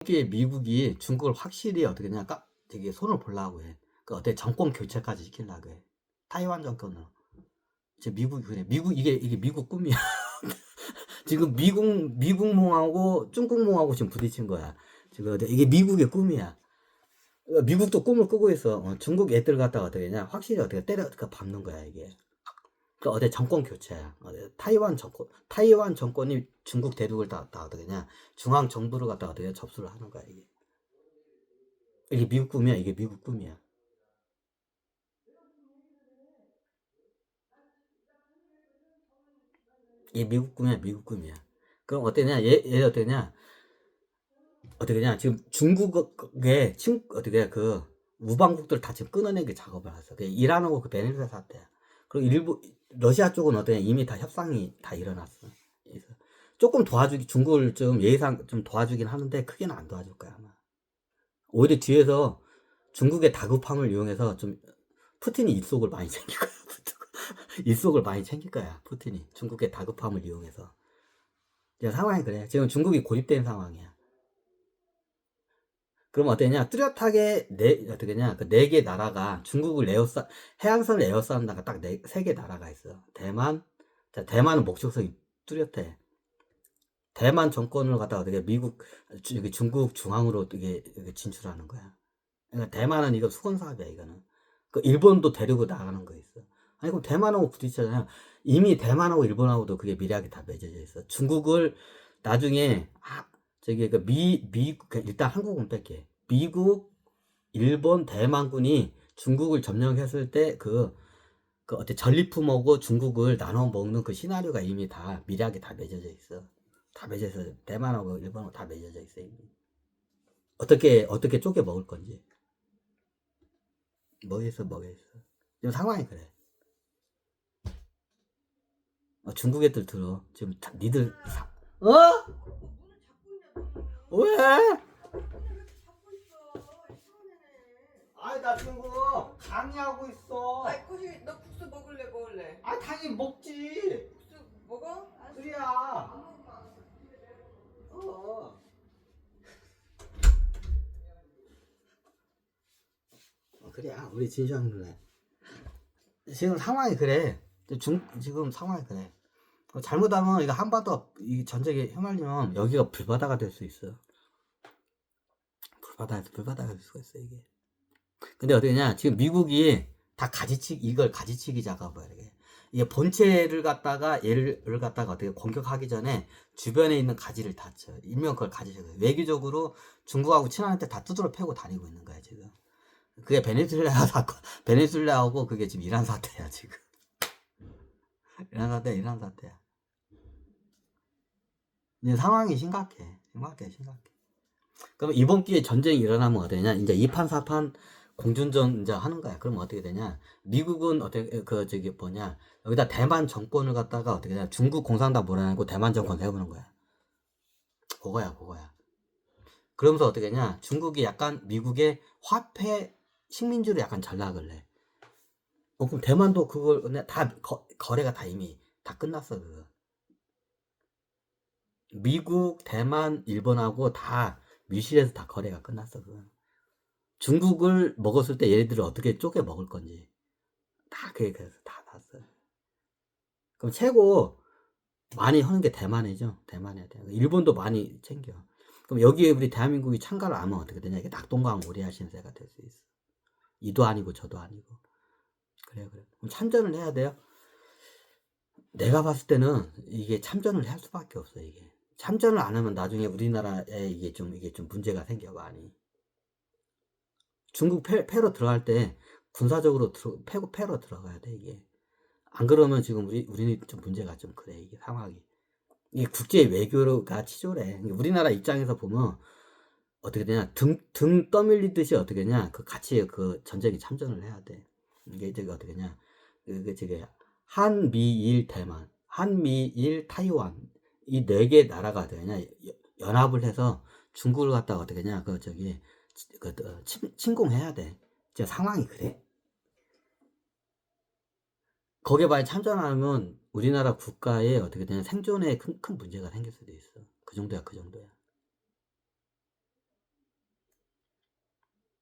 이게 미국이 중국을 확실히 어떻게 그냥 되게 손을 보려고 해. 그 어때 정권 교체까지 시키려고 해. 타이완 정권으로. 이제 미국이 그래. 이게 미국 꿈이야. 지금 미국몽하고 중국몽하고 지금 부딪힌 거야. 지금 이게 미국의 꿈이야. 미국도 꿈을 꾸고 있어. 중국 애들 갖다가 어떻게 냐 확실히 어떻게 때려 밟는 거야 이게. 그 어때 정권 교체야. 타이완 정권이 중국 대륙을 다 어떻게 냐 중앙 정부를 갖다가 어떻게 접수를 하는 거야 이게. 이게 미국 꿈이야. 이게 미국 꿈이야. 이게 미국 꿈이야. 미국 꿈이야. 그럼 어때냐? 얘 어때냐? 어떻게냐? 지금 중국의 어떻게 그 우방국들 다 지금 끊어내기 작업을 했어. 그 이란하고 그 베네수엘라 사태야. 그리고 러시아 쪽은 어떠냐? 이미 다 협상이 다 일어났어. 그래서 조금 도와주기 중국을 좀 예상 좀 도와주긴 하는데 크게는 안 도와줄 거야 아마. 오히려 뒤에서 중국의 다급함을 이용해서 좀 푸틴이 입속을 많이 챙길 거야. 입속을 많이 챙길 거야. 푸틴이 중국의 다급함을 이용해서. 지금 상황이 그래. 지금 중국이 고립된 상황이야. 그럼 어떠냐? 뚜렷하게 어떻게냐? 그 네 개 나라가 중국을 해안선을 에워싸는다가 딱 세 개 나라가 있어. 대만. 자, 대만은 목적성이 뚜렷해. 대만 정권을 갖다가 어떻게 중국 중앙으로 어떻게 진출하는 거야. 그러니까 대만은 이거 수건 사업이야 이거는. 그 일본도 데리고 나가는 거 있어. 아니 그럼 대만하고 부딪히잖아요. 이미 대만하고 일본하고도 그게 미래하게 다 맺어져 있어. 중국을 나중에 저기 일단 한국은 뺄게. 미국, 일본, 대만군이 중국을 점령했을 때 어때 전리품하고 중국을 나눠 먹는 그 시나리오가 이미 다 미래하게 다 맺어져 있어. 다 맺어져 있어. 대만하고 일본하고 다 맺어져 있어 이미. 어떻게 쪼개 먹을 건지. 뭐겠어. 지금 상황이 그래. 중국 애들 들어. 지금 니들 왜? 아니 나 지금 강의하고 있어. 아이 코시 너 국수 먹을래? 아 당연히 먹지. 국수 먹어? 그래야. 어. 그래야 우리 진시황 누나. 지금 상황이 그래. 지금 상황이 그래. 잘못하면 이거 한반도 이 전쟁에 휘말리면 여기가 불바다가 될 수 있어. 불바다가 될 수가 있어 이게. 근데 어떻게냐? 지금 미국이 다 이걸 가지치기 작업을 해. 이게 본체를 갖다가 얘를 갖다가 어떻게 공격하기 전에 주변에 있는 가지를 다 쳐. 일명 그걸 가지쳐. 외교적으로 중국하고 친한테 다 두드러 패고 다니고 있는 거야 지금. 그게 베네수엘라하고 그게 지금 이란 사태야 지금. 이란 사태야. 이제 상황이 심각해. 그럼 이번 기회에 전쟁이 일어나면 어떻게 되냐? 이제 2판 4판 공준전 이제 하는 거야. 그러면 어떻게 되냐? 미국은 여기다 대만 정권을 갖다가 어떻게 되냐? 중국 공산당 몰아내고 대만 정권 세우는 거야. 그거야. 그러면서 어떻게 되냐? 중국이 약간 미국의 화폐 식민지로 약간 전락을 해. 그럼 대만도 그걸 다 거래가 다 이미 다 끝났어 그거. 미국, 대만, 일본하고 다 미실에서 다 거래가 끝났어 그거. 중국을 먹었을 때 얘네들을 어떻게 쪼개 먹을 건지 다 그래서 다 봤어요. 그럼 최고 많이 하는 게 대만이죠. 대만이야. 일본도 많이 챙겨. 그럼 여기에 우리 대한민국이 참가를 안 하면 어떻게 되냐? 이게 낙동강 오리알 신세가 될 수 있어. 이도 아니고 저도 아니고. 그래. 그럼 참전을 해야 돼요. 내가 봤을 때는 이게 참전을 할 수밖에 없어 이게. 참전을 안 하면 나중에 우리나라에 이게 좀 문제가 생겨 많이. 중국 패로 들어갈 때 군사적으로 패로 들어가야 돼 이게. 안 그러면 지금 우리는 좀 문제가 좀 그래 이게 상황이. 이 국제 외교가 치졸해. 우리나라 입장에서 보면 어떻게 되냐 등 떠밀리듯이 어떻게 되냐 같이 그 전쟁에 참전을 해야 돼. 이게 저기 어떻게 되냐 저기 한미일 대만, 한미일 타이완 이 네 개 나라가 되냐 연합을 해서 중국을 갖다가 어떻게 되냐 침공해야 돼. 진짜 상황이 그래. 거기에 만약 참전 안 하면 우리나라 국가에 어떻게 되냐 생존에 큰 문제가 생길 수도 있어. 그 정도야.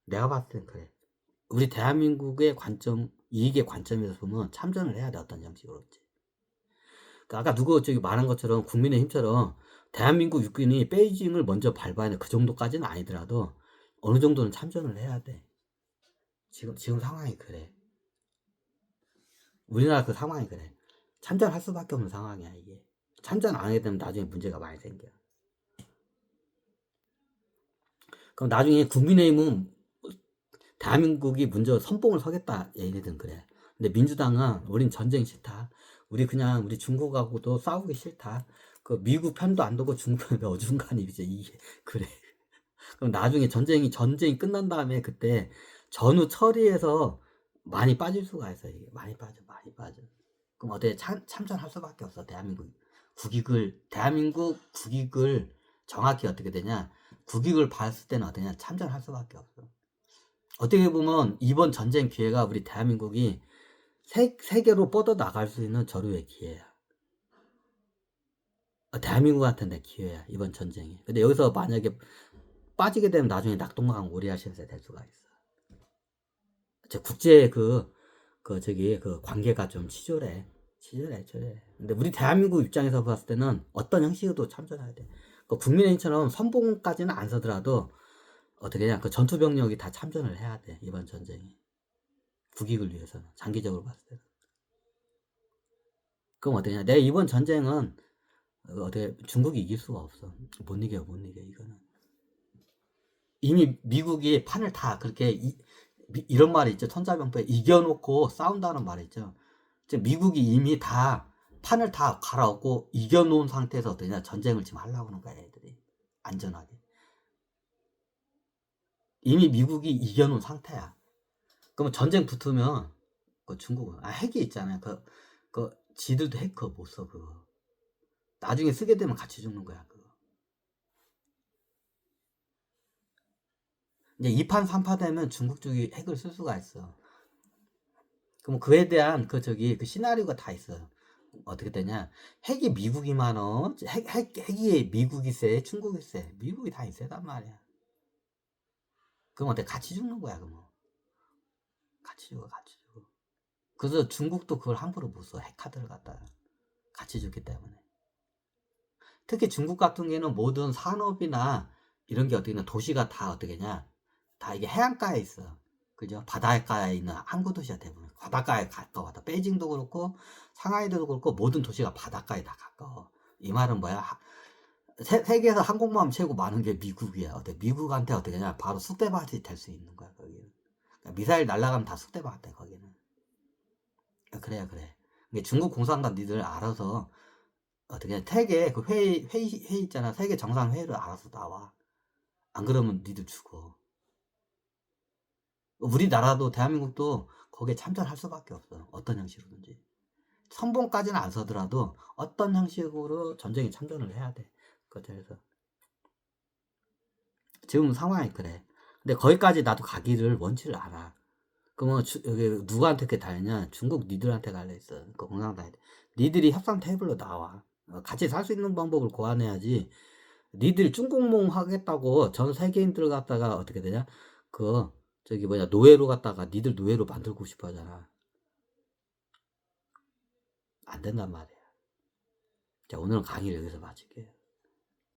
내가 봤을 땐 그래. 우리 대한민국의 관점, 이익의 관점에서 보면 참전을 해야 돼, 어떤 형식으로든지. 그러니까 아까 누구 저기 말한 것처럼 국민의힘처럼 대한민국 육군이 베이징을 먼저 밟아야 돼. 그 정도까지는 아니더라도 어느 정도는 참전을 해야 돼. 지금 상황이 그래. 우리나라 그 상황이 그래. 참전할 수밖에 없는 상황이야, 이게. 참전 안 하게 되면 나중에 문제가 많이 생겨. 그럼 나중에 국민의힘은 대한민국이 먼저 선봉을 서겠다 얘기든 그래. 근데 민주당은 우린 전쟁 싫다. 우리 중국하고도 싸우기 싫다. 그 미국 편도 안 두고 중국 편도 어중간히 이제 이게 그래. 그럼 나중에 전쟁이 끝난 다음에 그때 전후 처리해서 많이 빠질 수가 있어. 이게 많이 빠져. 그럼 어떻게 참전할 수밖에 없어. 대한민국 국익을 정확히 어떻게 되냐? 국익을 봤을 때는 어떠냐? 참전할 수밖에 없어. 어떻게 보면 이번 전쟁 기회가 우리 대한민국이 세계로 뻗어 나갈 수 있는 절호의 기회야. 대한민국한테는 기회야, 이번 전쟁이. 근데 여기서 만약에 빠지게 되면 나중에 낙동강 오리아시아에 될 수가 있어. 국제 그 관계가 좀 치졸해. 근데 우리 대한민국 입장에서 봤을 때는 어떤 형식으로도 참전해야 돼. 그 국민의힘처럼 선봉까지는 안 서더라도 어떻게 그냥 그 전투 병력이 다 참전을 해야 돼, 이번 전쟁이. 국익을 위해서는 장기적으로 봤을 때. 그럼 어떠냐? 내 이번 전쟁은 어떻게 중국이 이길 수가 없어. 못 이겨 이거는. 이미 미국이 판을 다 그렇게 이런 말이 있죠. 천자병법에 이겨놓고 싸운다는 말이 있죠. 미국이 이미 다 판을 다 갈아엎고 이겨놓은 상태에서 어떠냐? 전쟁을 지금 하려고 하는 거야, 애들이. 안전하게. 이미 미국이 이겨놓은 상태야. 그러면 전쟁 붙으면 그 중국은 핵이 있잖아요. 그 지들도 핵 그거 못 써, 그거. 나중에 쓰게 되면 같이 죽는 거야, 그거. 이제 2판 3파 되면 중국 쪽이 핵을 쓸 수가 있어. 그럼 그에 대한 그 시나리오가 다 있어요. 어떻게 되냐? 핵이 미국이 많어. 핵이 미국이 세, 중국이 세. 미국이 다 세단 말이야. 그럼 어때? 같이 죽는 거야, 그럼. 같이 죽어. 그래서 중국도 그걸 함부로 못 써. 핵카드를 갖다가. 같이 죽기 때문에. 특히 중국 같은 경우는 모든 산업이나 이런 게 어떻게 냐 도시가 다 어떻게냐? 다 이게 해안가에 있어. 그죠? 바닷가에 있는 항구 도시가 대부분 바닷가에 가까워. 베이징도 그렇고 상하이도 그렇고 모든 도시가 바닷가에 다 가까워. 이 말은 뭐야? 세계에서 항공모함 최고 많은 게 미국이야. 미국한테 어떻게 냐 바로 쑥대밭이 될 수 있는 거야, 거기는. 그러니까 미사일 날아가면 다 쑥대밭 돼, 거기는. 그래. 중국 공산당 니들 알아서 어떻게 세계 그 회의 있잖아. 세계 정상 회의를 알아서 나와. 안 그러면 니들 죽어. 우리나라도 대한민국도 거기에 참전할 수밖에 없어. 어떤 형식으로든지. 선봉까지는 안 서더라도 어떤 형식으로 전쟁에 참전을 해야 돼. 그래서 지금 상황이 그래. 근데 거기까지 나도 가기를 원치를 않아. 그러면 여기 누구한테 이렇게 달냐? 중국 니들한테 갈려 있어. 그 공산당에. 니들이 협상 테이블로 나와. 같이 살 수 있는 방법을 고안해야지. 니들이 중국몽 하겠다고 전 세계인들 갖다가 어떻게 되냐? 노예로 갖다가 니들 노예로 만들고 싶어 하잖아. 안 된단 말이야. 자, 오늘은 강의를 여기서 마칠게요.